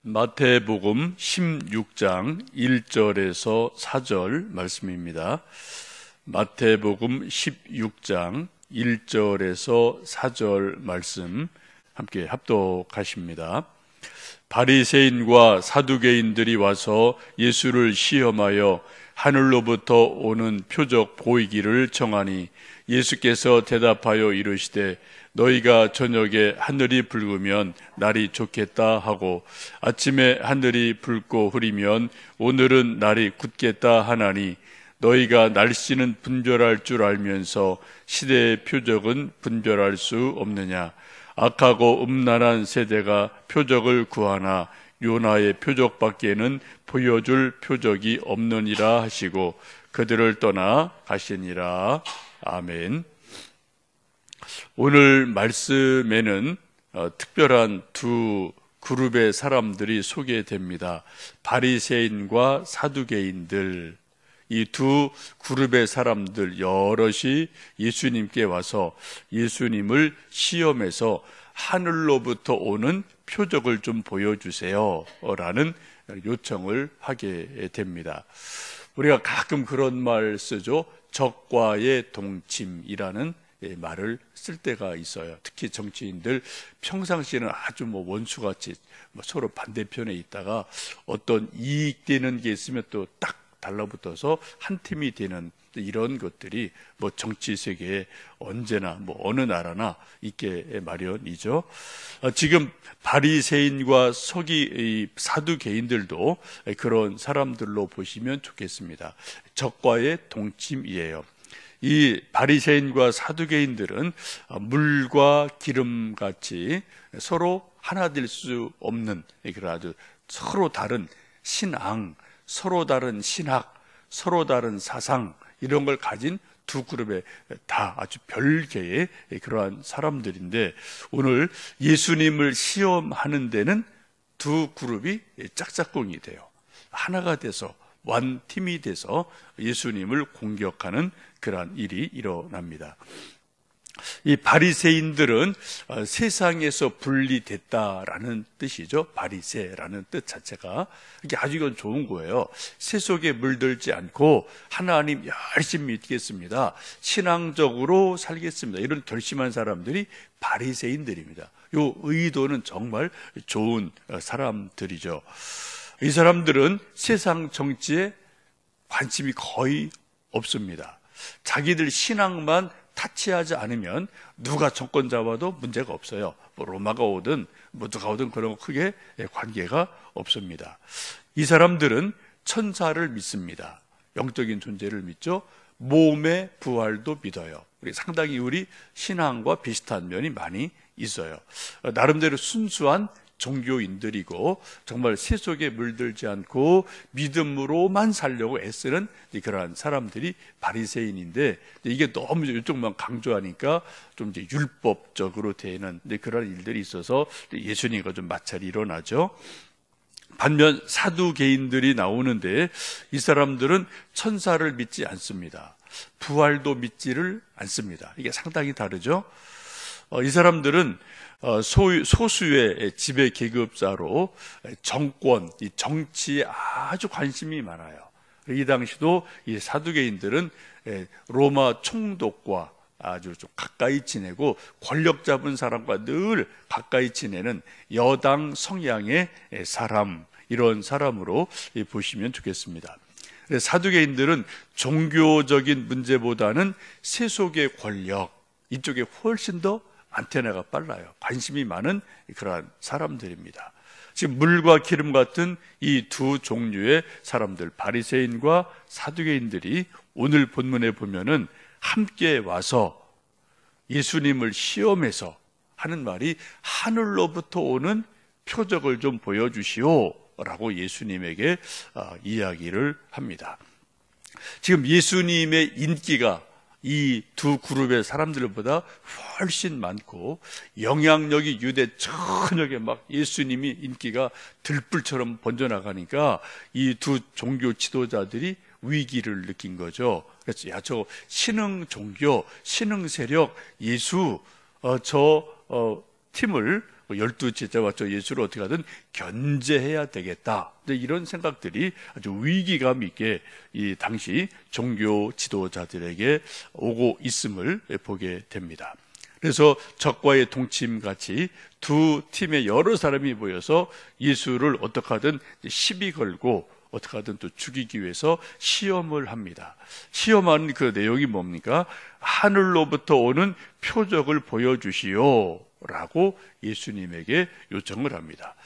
마태복음 16장 1절에서 4절 말씀입니다. 마태복음 16장 1절에서 4절 말씀 함께 합독하십니다. 바리새인과 사두개인들이 와서 예수를 시험하여 하늘로부터 오는 표적 보이기를 청하니 예수께서 대답하여 이르시되 너희가 저녁에 하늘이 붉으면 날이 좋겠다 하고 아침에 하늘이 붉고 흐리면 오늘은 날이 굳겠다 하나니 너희가 날씨는 분별할 줄 알면서 시대의 표적은 분별할 수 없느냐. 악하고 음란한 세대가 표적을 구하나 요나의 표적밖에는 보여줄 표적이 없느니라 하시고 그들을 떠나 가시니라. 아멘. 오늘 말씀에는 특별한 두 그룹의 사람들이 소개됩니다. 바리새인과 사두개인들, 이 두 그룹의 사람들 여럿이 예수님께 와서 예수님을 시험해서 하늘로부터 오는 표적을 좀 보여주세요 라는 요청을 하게 됩니다. 우리가 가끔 그런 말 쓰죠. 적과의 동침이라는 말을 쓸 때가 있어요. 특히 정치인들 평상시에는 아주 원수같이 서로 반대편에 있다가 어떤 이익되는 게 있으면 또 딱 달라붙어서 한 팀이 되는 이런 것들이 정치 세계에 언제나 어느 나라나 있게 마련이죠. 지금 바리새인과 사두개인들도 그런 사람들로 보시면 좋겠습니다. 적과의 동침이에요. 이 바리새인과 사두개인들은 물과 기름같이 서로 하나 될 수 없는 그런 아주 서로 다른 신앙, 서로 다른 신학, 서로 다른 사상 이런 걸 가진 두 그룹의 다 아주 별개의 그러한 사람들인데 오늘 예수님을 시험하는 데는 두 그룹이 짝짝꿍이 돼요. 하나가 돼서 완팀이 돼서 예수님을 공격하는 그러한 일이 일어납니다. 이 바리새인들은 세상에서 분리됐다라는 뜻이죠. 바리새라는 뜻 자체가 이게 아주 이건 좋은 거예요. 세 속에 물들지 않고 하나님 열심히 믿겠습니다. 신앙적으로 살겠습니다. 이런 결심한 사람들이 바리새인들입니다. 이 의도는 정말 좋은 사람들이죠. 이 사람들은 세상 정치에 관심이 거의 없습니다. 자기들 신앙만 타치하지 않으면 누가 정권 잡아도 문제가 없어요. 로마가 오든 누가 오든 그런 거 크게 관계가 없습니다. 이 사람들은 천사를 믿습니다. 영적인 존재를 믿죠. 몸의 부활도 믿어요. 상당히 우리 신앙과 비슷한 면이 많이 있어요. 나름대로 순수한 종교인들이고 정말 세속에 물들지 않고 믿음으로만 살려고 애쓰는 그러한 사람들이 바리새인인데 이게 너무 이쪽만 강조하니까 좀 이제 율법적으로 되는 그런 일들이 있어서 예수님과 좀 마찰이 일어나죠. 반면 사두개인들이 나오는데 이 사람들은 천사를 믿지 않습니다. 부활도 믿지를 않습니다. 이게 상당히 다르죠. 이 사람들은 소수의 지배 계급자로 정권, 이 정치에 아주 관심이 많아요. 이 당시도 이 사두개인들은 로마 총독과 아주 좀 가까이 지내고 권력 잡은 사람과 늘 가까이 지내는 여당 성향의 사람, 이런 사람으로 보시면 좋겠습니다. 사두개인들은 종교적인 문제보다는 세속의 권력, 이쪽에 훨씬 더 안테나가 빨라요. 관심이 많은 그러한 사람들입니다. 지금 물과 기름 같은 이 두 종류의 사람들, 바리새인과 사두개인들이 오늘 본문에 보면은 함께 와서 예수님을 시험해서 하는 말이 하늘로부터 오는 표적을 좀 보여주시오 라고 예수님에게 이야기를 합니다. 지금 예수님의 인기가 이 두 그룹의 사람들보다 훨씬 많고 영향력이 유대 전역에 막 예수님이 인기가 들불처럼 번져나가니까 이 두 종교 지도자들이 위기를 느낀 거죠. 그래서 야, 저 신흥 종교, 신흥 세력, 예수 저 팀을 12 제자와 저 예수를 어떻게 하든 견제해야 되겠다. 이런 생각들이 아주 위기감 있게 이 당시 종교 지도자들에게 오고 있음을 보게 됩니다. 그래서 적과의 동침같이 두 팀의 여러 사람이 모여서 예수를 어떻게 하든 시비 걸고 어떻게 하든 또 죽이기 위해서 시험을 합니다. 시험하는 그 내용이 뭡니까? 하늘로부터 오는 표적을 보여주시오 라고 예수님에게 요청을 합니다.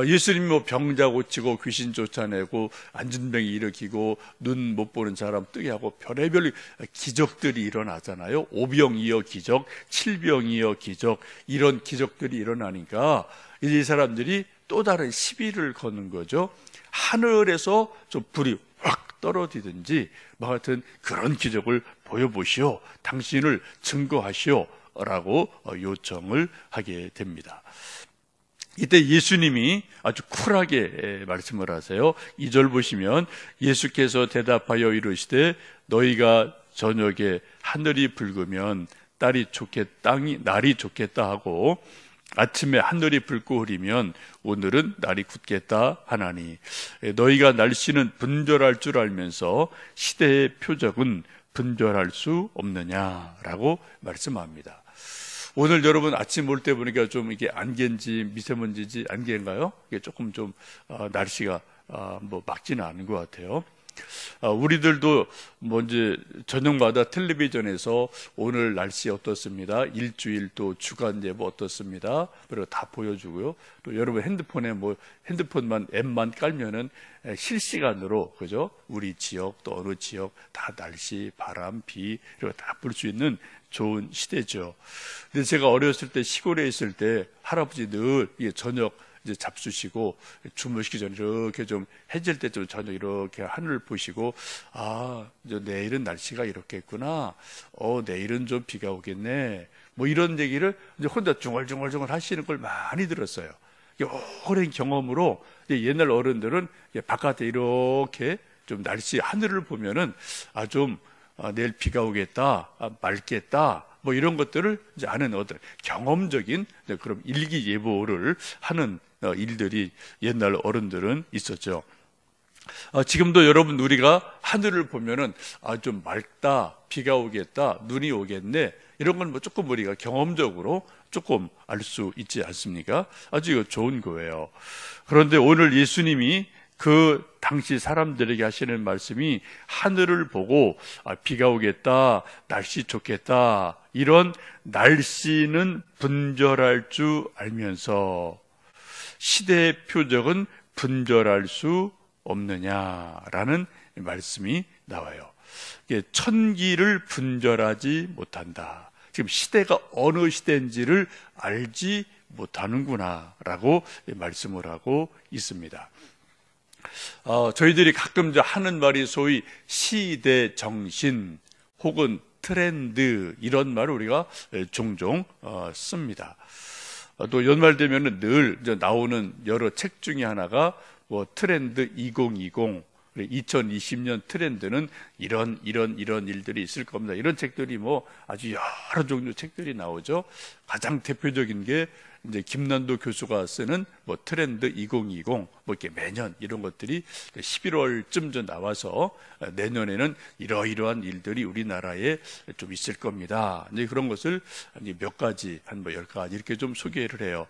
예수님이 뭐 병자 고치고 귀신 쫓아내고 안진병이 일으키고 눈 못 보는 사람 뜨게 하고 별의별 기적들이 일어나잖아요. 오병이어 기적, 칠병이어 기적, 이런 기적들이 일어나니까 이 사람들이 또 다른 시비를 거는 거죠. 하늘에서 좀 불이 확 떨어지든지 뭐 같은 그런 기적을 보여보시오. 당신을 증거하시오 라고 요청을 하게 됩니다. 이때 예수님이 아주 쿨하게 말씀을 하세요. 2절 보시면 예수께서 대답하여 이르시되 너희가 저녁에 하늘이 붉으면 날이 좋겠다 하고 아침에 하늘이 붉고 흐리면 오늘은 날이 굳겠다 하나니 너희가 날씨는 분별할 줄 알면서 시대의 표적은 분별할 수 없느냐라고 말씀합니다. 오늘 여러분 아침 올 때 보니까 좀 이게 안개인지 미세먼지인지 안개인가요? 이게 조금 좀 날씨가 뭐 막지는 않은 것 같아요. 우리들도 뭐 이제 저녁마다 텔레비전에서 오늘 날씨 어떻습니다. 일주일 또 주간 예보 어떻습니다. 그리고 다 보여주고요. 또 여러분 핸드폰에 뭐 핸드폰만 앱만 깔면은 실시간으로 그죠? 우리 지역 또 어느 지역 다 날씨, 바람, 비 이런 거 다 볼 수 있는 좋은 시대죠. 근데 제가 어렸을 때 시골에 있을 때 할아버지 늘 이게 저녁 이제 잡수시고 주무시기 전에 이렇게 좀 해질 때쯤 저녁 이렇게 하늘을 보시고 이제 내일은 날씨가 이렇겠구나. 내일은 좀 비가 오겠네. 뭐 이런 얘기를 이제 혼자 중얼중얼 하시는 걸 많이 들었어요. 오랜 경험으로 옛날 어른들은 바깥에 이렇게 좀 날씨 하늘을 보면은 내일 비가 오겠다, 맑겠다. 뭐 이런 것들을 이제 아는 어떤 경험적인 그런 일기 예보를 하는 일들이 옛날 어른들은 있었죠. 지금도 여러분 우리가 하늘을 보면은 좀 맑다, 비가 오겠다, 눈이 오겠네 이런 건 뭐 조금 우리가 경험적으로 조금 알 수 있지 않습니까? 아주 이거 좋은 거예요. 그런데 오늘 예수님이 그 당시 사람들에게 하시는 말씀이 하늘을 보고 비가 오겠다, 날씨 좋겠다 이런 날씨는 분별할 줄 알면서 시대의 표적은 분별할 수 없느냐라는 말씀이 나와요. 천기를 분별하지 못한다. 지금 시대가 어느 시대인지를 알지 못하는구나라고 말씀을 하고 있습니다. 저희들이 가끔 하는 말이 소위 시대 정신 혹은 트렌드 이런 말을 우리가 종종 씁니다. 또 연말 되면은 늘 이제 나오는 여러 책 중에 하나가 뭐 트렌드 2020, 2020년 트렌드는 이런 일들이 있을 겁니다. 이런 책들이 뭐 아주 여러 종류 책들이 나오죠. 가장 대표적인 게 이제 김난도 교수가 쓰는 뭐 트렌드 2020, 뭐 이렇게 매년 이런 것들이 11월쯤 나와서 내년에는 이러이러한 일들이 우리나라에 좀 있을 겁니다. 이제 그런 것을 몇 가지, 한 뭐 10가지 이렇게 좀 소개를 해요.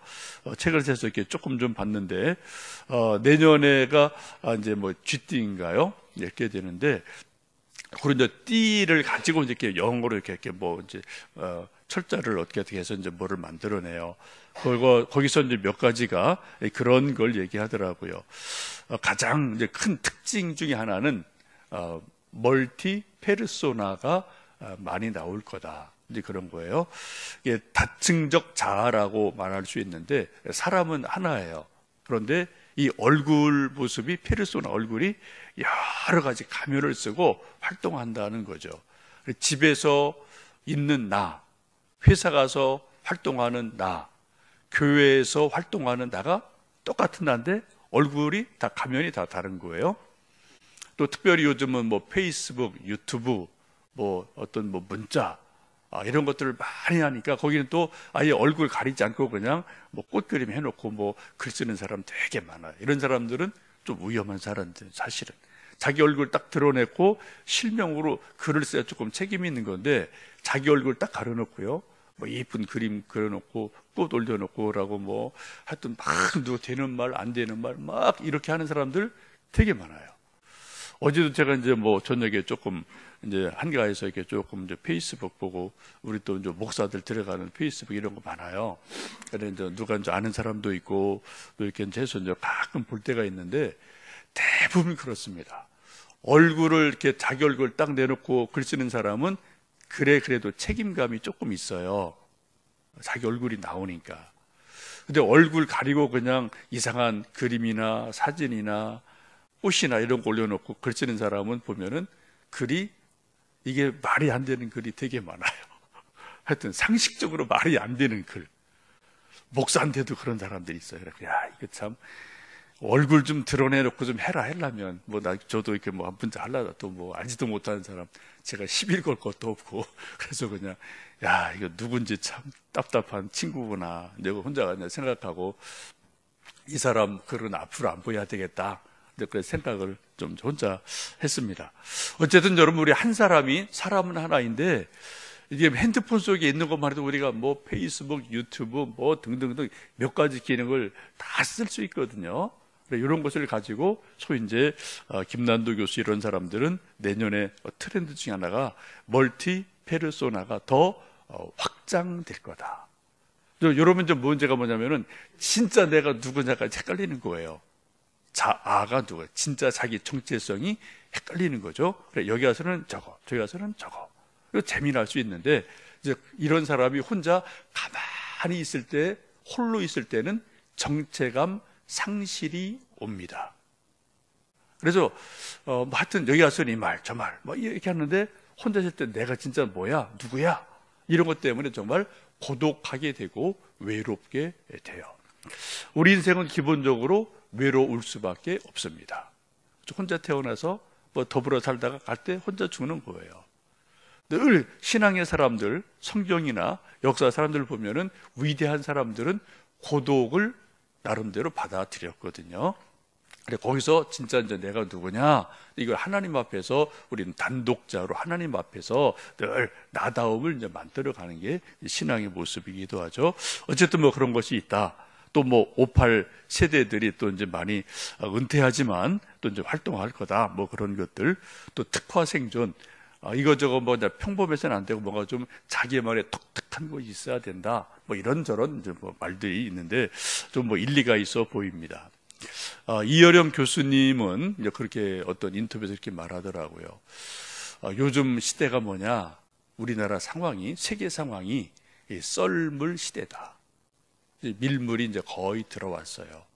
책을 사서 이렇게 조금 좀 봤는데, 내년에가 이제 뭐 쥐띠인가요? 이렇게 되는데, 그런 이제 띠를 가지고 이렇게 영어로 이렇게 뭐 이제, 철자를 어떻게 해서 이제 뭐를 만들어내요. 거기서 이제 몇 가지가 그런 걸 얘기하더라고요. 가장 이제 큰 특징 중에 하나는 멀티 페르소나가 많이 나올 거다. 이제 그런 거예요. 이게 다층적 자아라고 말할 수 있는데 사람은 하나예요. 그런데 이 얼굴 모습이 페르소나 얼굴이 여러 가지 가면을 쓰고 활동한다는 거죠. 집에서 있는 나, 회사 가서 활동하는 나, 교회에서 활동하는 나가 똑같은 나인데 얼굴이 다 가면이 다 다른 거예요. 또 특별히 요즘은 뭐 페이스북, 유튜브, 뭐 어떤 뭐 문자, 이런 것들을 많이 하니까 거기는 또 아예 얼굴 가리지 않고 그냥 뭐 꽃그림 해놓고 뭐 글 쓰는 사람 되게 많아요. 이런 사람들은 좀 위험한 사람들, 사실은. 자기 얼굴 딱 드러내고 실명으로 글을 써야 조금 책임이 있는 건데 자기 얼굴 딱 가려놓고요. 뭐 예쁜 그림 그려놓고 꽃 올려놓고라고 뭐 하여튼 막 누가 되는 말 안 되는 말 막 이렇게 하는 사람들 되게 많아요. 어제도 제가 이제 뭐 저녁에 조금 이제 한가해서 이렇게 조금 이제 페이스북 보고 우리 또 이제 목사들 들어가는 페이스북 이런 거 많아요. 그래 이제 누가 이제 아는 사람도 있고 또 이렇게 해서 이제 가끔 볼 때가 있는데 대부분 그렇습니다. 얼굴을 이렇게 자기 얼굴 딱 내놓고 글 쓰는 사람은 그래도 책임감이 조금 있어요. 자기 얼굴이 나오니까. 근데 얼굴 가리고 그냥 이상한 그림이나 사진이나 꽃이나 이런 거 올려놓고 글 쓰는 사람은 보면은 글이 이게 말이 안 되는 글이 되게 많아요. 하여튼 상식적으로 말이 안 되는 글. 목사한테도 그런 사람들이 있어요. 야, 이거 참 얼굴 좀 드러내놓고 좀 하려면 뭐 저도 이렇게 뭐 한 분자 하려다 또 뭐 알지도 못하는 사람 제가 시비 걸 것도 없고 그래서 그냥 야, 이거 누군지 참 답답한 친구구나 내가 혼자 그냥 생각하고 이 사람 글은 앞으로 안 보여야 되겠다. 그 생각을 좀 혼자 했습니다. 어쨌든 여러분 우리 한 사람이 사람은 하나인데 이게 핸드폰 속에 있는 것만 해도 우리가 뭐 페이스북, 유튜브 뭐 등등등 몇 가지 기능을 다 쓸 수 있거든요. 이런 것을 가지고 소위 이제 김난도 교수 이런 사람들은 내년에 트렌드 중에 하나가 멀티 페르소나가 더 확장될 거다. 여러분 좀 문제가 뭐냐면은 진짜 내가 누구냐가 헷갈리는 거예요. 아가 누구야? 진짜 자기 정체성이 헷갈리는 거죠. 그래, 여기 가서는 저거, 저기 가서는 저거. 이거 재미날 수 있는데 이제 이런 사람이 혼자 가만히 있을 때, 홀로 있을 때는 정체감 상실이 옵니다. 그래서 하여튼 여기 가서는 이 말, 저 말, 뭐 이렇게 하는데 혼자 있을 때 내가 진짜 뭐야, 누구야? 이런 것 때문에 정말 고독하게 되고 외롭게 돼요. 우리 인생은 기본적으로 외로울 수밖에 없습니다. 혼자 태어나서 뭐 더불어 살다가 갈 때 혼자 죽는 거예요. 늘 신앙의 사람들, 성경이나 역사 사람들 보면은 위대한 사람들은 고독을 나름대로 받아들였거든요. 그래 거기서 진짜 이제 내가 누구냐? 이걸 하나님 앞에서 우리는 단독자로 하나님 앞에서 늘 나다움을 이제 만들어가는 게 신앙의 모습이기도 하죠. 어쨌든 뭐 그런 것이 있다. 또 뭐 58 세대들이 또 이제 많이 은퇴하지만 또 이제 활동할 거다. 뭐 그런 것들. 또 특화 생존. 이거저거 뭐 평범해서는 안 되고 뭔가 좀 자기만의 독특한 것이 있어야 된다. 뭐 이런저런 이제 뭐 말들이 있는데 좀 뭐 일리가 있어 보입니다. 이여령 교수님은 이제 그렇게 어떤 인터뷰에서 이렇게 말하더라고요. 요즘 시대가 뭐냐? 우리나라 상황이, 세계 상황이 썰물 시대다. 밀물이 이제 거의 들어왔어요.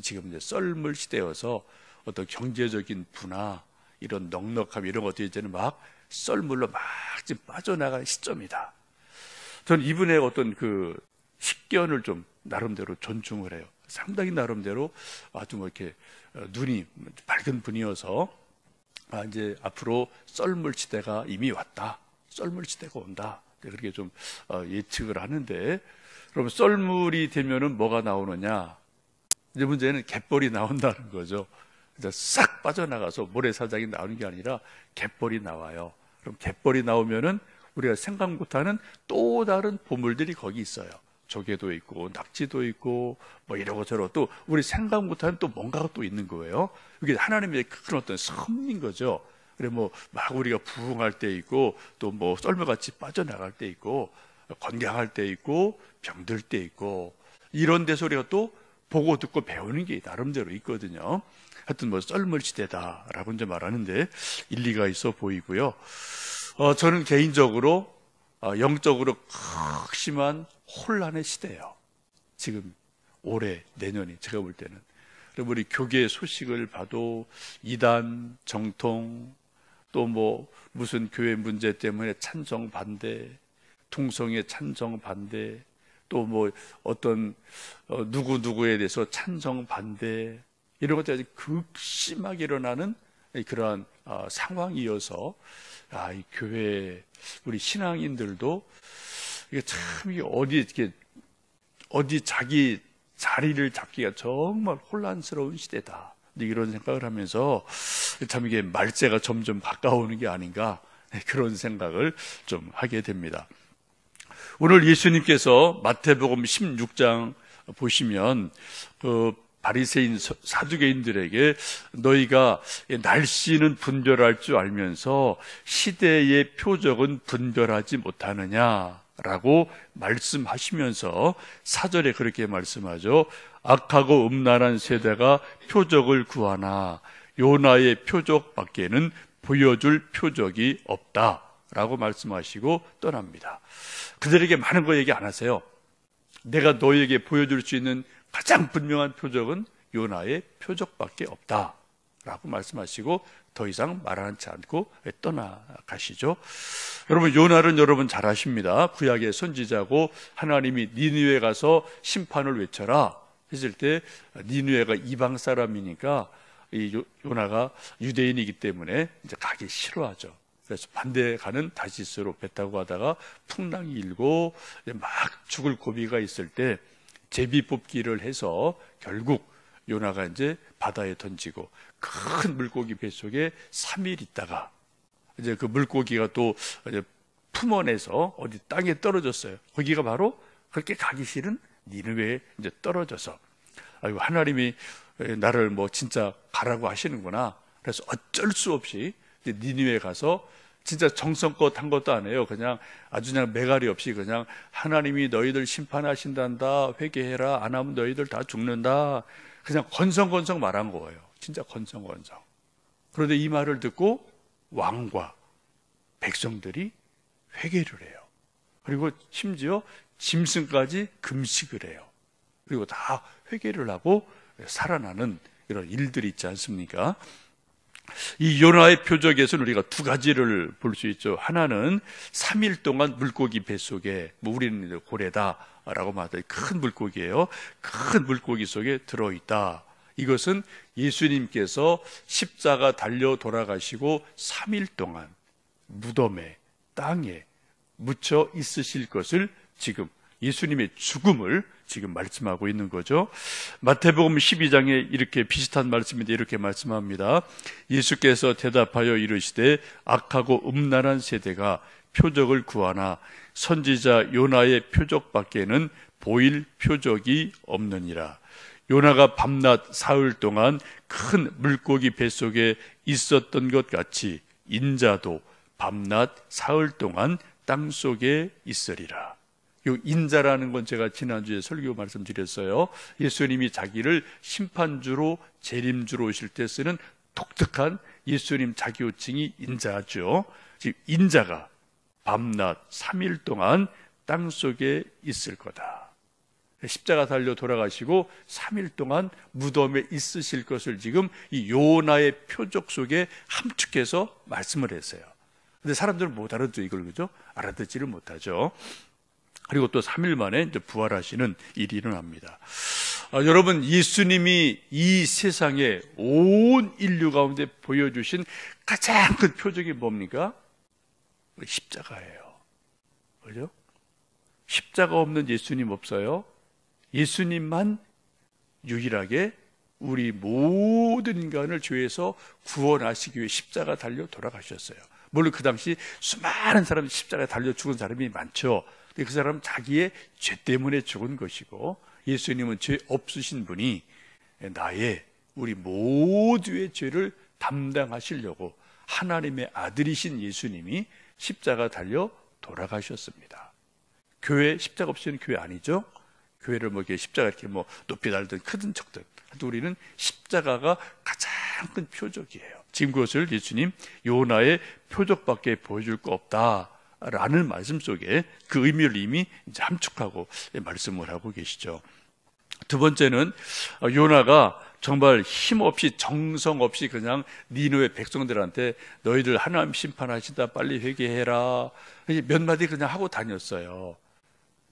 지금 이제 썰물 시대여서 어떤 경제적인 분화, 이런 넉넉함, 이런 것들이 이제는 막 썰물로 막 지금 빠져나갈 시점이다. 저는 이분의 어떤 그 식견을 좀 나름대로 존중을 해요. 상당히 나름대로 아주 뭐 이렇게 눈이 밝은 분이어서 이제 앞으로 썰물 시대가 이미 왔다. 썰물 시대가 온다. 그렇게 좀 예측을 하는데 그럼 썰물이 되면은 뭐가 나오느냐? 이제 문제는 갯벌이 나온다는 거죠. 이제 싹 빠져나가서 모래사장이 나오는 게 아니라 갯벌이 나와요. 그럼 갯벌이 나오면은 우리가 생각 못하는 또 다른 보물들이 거기 있어요. 조개도 있고 낙지도 있고 뭐 이러고저러고 또 우리 생각 못하는 또 뭔가가 또 있는 거예요. 이게 하나님의 큰 어떤 섭리인 거죠. 그래 뭐 막 우리가 부흥할 때 있고 또 뭐 썰매같이 빠져나갈 때 있고 건강할 때 있고 병들 때 있고 이런 데서 우리가 또 보고 듣고 배우는 게 나름대로 있거든요. 하여튼 뭐 썰물 시대다라고 이제 말하는데 일리가 있어 보이고요. 저는 개인적으로 영적으로 극심한 혼란의 시대예요. 지금 올해 내년이 제가 볼 때는. 그리고 우리 교계 소식을 봐도 이단 정통 또 뭐 무슨 교회 문제 때문에 찬성 반대, 동성애 찬성 반대, 또 뭐 어떤 누구누구에 대해서 찬성 반대 이런 것들이 아주 극심하게 일어나는 그러한 상황이어서 이 교회 우리 신앙인들도 이게 참 어디 자기 자리를 잡기가 정말 혼란스러운 시대다. 이런 생각을 하면서 참 이게 말세가 점점 가까워오는 게 아닌가 그런 생각을 좀 하게 됩니다. 오늘 예수님께서 마태복음 16장 보시면 바리새인 사두개인들에게 너희가 날씨는 분별할 줄 알면서 시대의 표적은 분별하지 못하느냐라고 말씀하시면서 4절에 그렇게 말씀하죠. 악하고 음란한 세대가 표적을 구하나 요나의 표적밖에는 보여줄 표적이 없다라고 말씀하시고 떠납니다. 그들에게 많은 거 얘기 안 하세요. 내가 너에게 보여줄 수 있는 가장 분명한 표적은 요나의 표적밖에 없다라고 말씀하시고 더 이상 말하지 않고 떠나가시죠. 여러분, 요나는 여러분 잘 아십니다. 구약의 선지자고 하나님이 니느웨 가서 심판을 외쳐라 했을 때 니느웨가 이방 사람이니까 이 요나가 유대인이기 때문에 이제 가기 싫어하죠. 그래서 반대 가는 다시스로 배 타고 가다가 풍랑이 일고 막 죽을 고비가 있을 때 제비 뽑기를 해서 결국 요나가 이제 바다에 던지고 큰 물고기 뱃속에 3일 있다가 이제 그 물고기가 또 이제 품어내서 어디 땅에 떨어졌어요. 거기가 바로 그렇게 가기 싫은 니느웨에 이제 떨어져서 아이고 하나님이 나를 뭐 진짜 가라고 하시는구나. 그래서 어쩔 수 없이 니느웨에 가서 진짜 정성껏 한 것도 아니에요. 그냥 아주 그냥 매갈이 없이 그냥 하나님이 너희들 심판하신단다. 회개해라. 안 하면 너희들 다 죽는다. 그냥 건성건성 말한 거예요. 진짜 건성건성. 그런데 이 말을 듣고 왕과 백성들이 회개를 해요. 그리고 심지어 짐승까지 금식을 해요. 그리고 다 회개를 하고 살아나는 이런 일들이 있지 않습니까? 이 요나의 표적에서는 우리가 두 가지를 볼 수 있죠. 하나는 3일 동안 물고기 뱃속에, 우리는 고래다라고 말하는 큰 물고기예요. 큰 물고기 속에 들어있다. 이것은 예수님께서 십자가 달려 돌아가시고 3일 동안 무덤에, 땅에 묻혀 있으실 것을 지금 예수님의 죽음을 지금 말씀하고 있는 거죠. 마태복음 12장에 이렇게 비슷한 말씀인데 이렇게 말씀합니다. 예수께서 대답하여 이르시되 악하고 음란한 세대가 표적을 구하나 선지자 요나의 표적밖에는 보일 표적이 없느니라. 요나가 밤낮 사흘 동안 큰 물고기 뱃속에 있었던 것 같이 인자도 밤낮 사흘 동안 땅속에 있으리라. 이 인자라는 건 제가 지난주에 설교 말씀드렸어요. 예수님이 자기를 심판주로 재림주로 오실 때 쓰는 독특한 예수님 자기 호칭이 인자죠. 즉 인자가 밤낮 3일 동안 땅속에 있을 거다. 십자가 달려 돌아가시고 3일 동안 무덤에 있으실 것을 지금 이 요나의 표적 속에 함축해서 말씀을 했어요. 근데 사람들은 못 알아듣죠, 이걸. 그죠? 알아듣지를 못하죠. 그리고 또 3일 만에 이제 부활하시는 일이 일어납니다. 여러분, 예수님이 이 세상에 온 인류 가운데 보여주신 가장 큰 표적이 뭡니까? 십자가예요. 그죠? 십자가 없는 예수님 없어요. 예수님만 유일하게 우리 모든 인간을 죄에서 구원하시기 위해 십자가 달려 돌아가셨어요. 물론 그 당시 수많은 사람이 십자가에 달려 죽은 사람이 많죠. 근데 그 사람은 자기의 죄 때문에 죽은 것이고, 예수님은 죄 없으신 분이 나의 우리 모두의 죄를 담당하시려고 하나님의 아들이신 예수님이 십자가 달려 돌아가셨습니다. 교회 십자가 없이는 교회 아니죠? 교회를 뭐 이렇게 십자가 이렇게 뭐 높이 달든 크든 적든 우리는 십자가가 가장 큰 표적이에요. 지금 그것을 예수님 요나의 표적밖에 보여줄 거 없다라는 말씀 속에 그 의미를 이미 이제 함축하고 말씀을 하고 계시죠. 두 번째는 요나가 정말 힘없이 정성 없이 그냥 니느웨 백성들한테 너희들 하나님 심판하시다 빨리 회개해라 몇 마디 그냥 하고 다녔어요.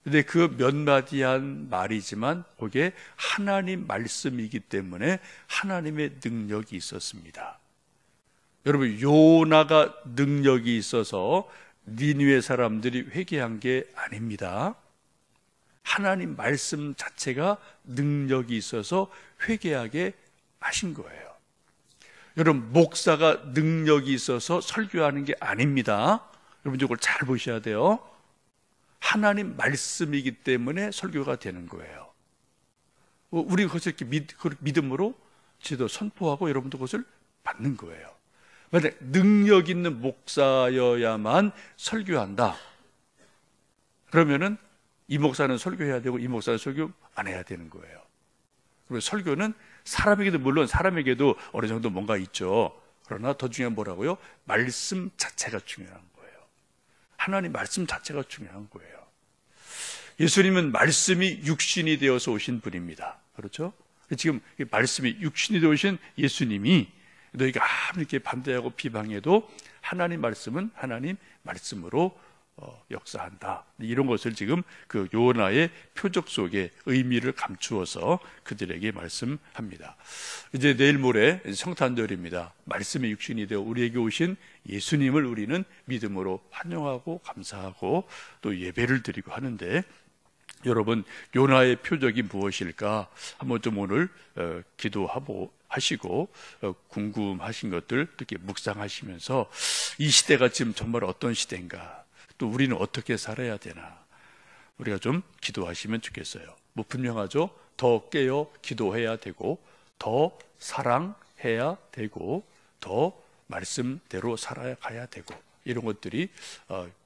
근데 그 몇 마디 한 말이지만 거기에 하나님 말씀이기 때문에 하나님의 능력이 있었습니다. 여러분, 요나가 능력이 있어서 니느웨 사람들이 회개한 게 아닙니다. 하나님 말씀 자체가 능력이 있어서 회개하게 하신 거예요. 여러분, 목사가 능력이 있어서 설교하는 게 아닙니다. 여러분, 이걸 잘 보셔야 돼요. 하나님 말씀이기 때문에 설교가 되는 거예요. 우리 그것을 이렇게 믿음으로 지도 선포하고 여러분도 그것을 받는 거예요. 만약 능력 있는 목사여야만 설교한다, 그러면은 이 목사는 설교해야 되고 이 목사는 설교 안 해야 되는 거예요. 그래서 설교는 사람에게도, 물론 사람에게도 어느 정도 뭔가 있죠. 그러나 더 중요한 뭐라고요? 말씀 자체가 중요한 거예요. 하나님 말씀 자체가 중요한 거예요. 예수님은 말씀이 육신이 되어서 오신 분입니다. 그렇죠? 지금 말씀이 육신이 되어 오신 예수님이 너희가 아무리 이렇게 반대하고 비방해도 하나님 말씀은 하나님 말씀으로 역사한다. 이런 것을 지금 그 요나의 표적 속에 의미를 감추어서 그들에게 말씀합니다. 이제 내일 모레 성탄절입니다. 말씀의 육신이 되어 우리에게 오신 예수님을 우리는 믿음으로 환영하고 감사하고 또 예배를 드리고 하는데, 여러분, 요나의 표적이 무엇일까? 한번 좀 오늘 기도하시고 궁금하신 것들 이렇게 묵상하시면서 이 시대가 지금 정말 어떤 시대인가, 또 우리는 어떻게 살아야 되나, 우리가 좀 기도하시면 좋겠어요. 뭐 분명하죠. 더 깨어 기도해야 되고, 더 사랑해야 되고, 더 말씀대로 살아가야 되고, 이런 것들이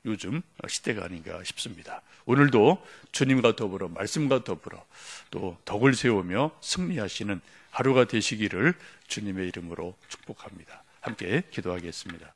요즘 시대가 아닌가 싶습니다. 오늘도 주님과 더불어, 말씀과 더불어 또 덕을 세우며 승리하시는 하루가 되시기를 주님의 이름으로 축복합니다. 함께 기도하겠습니다.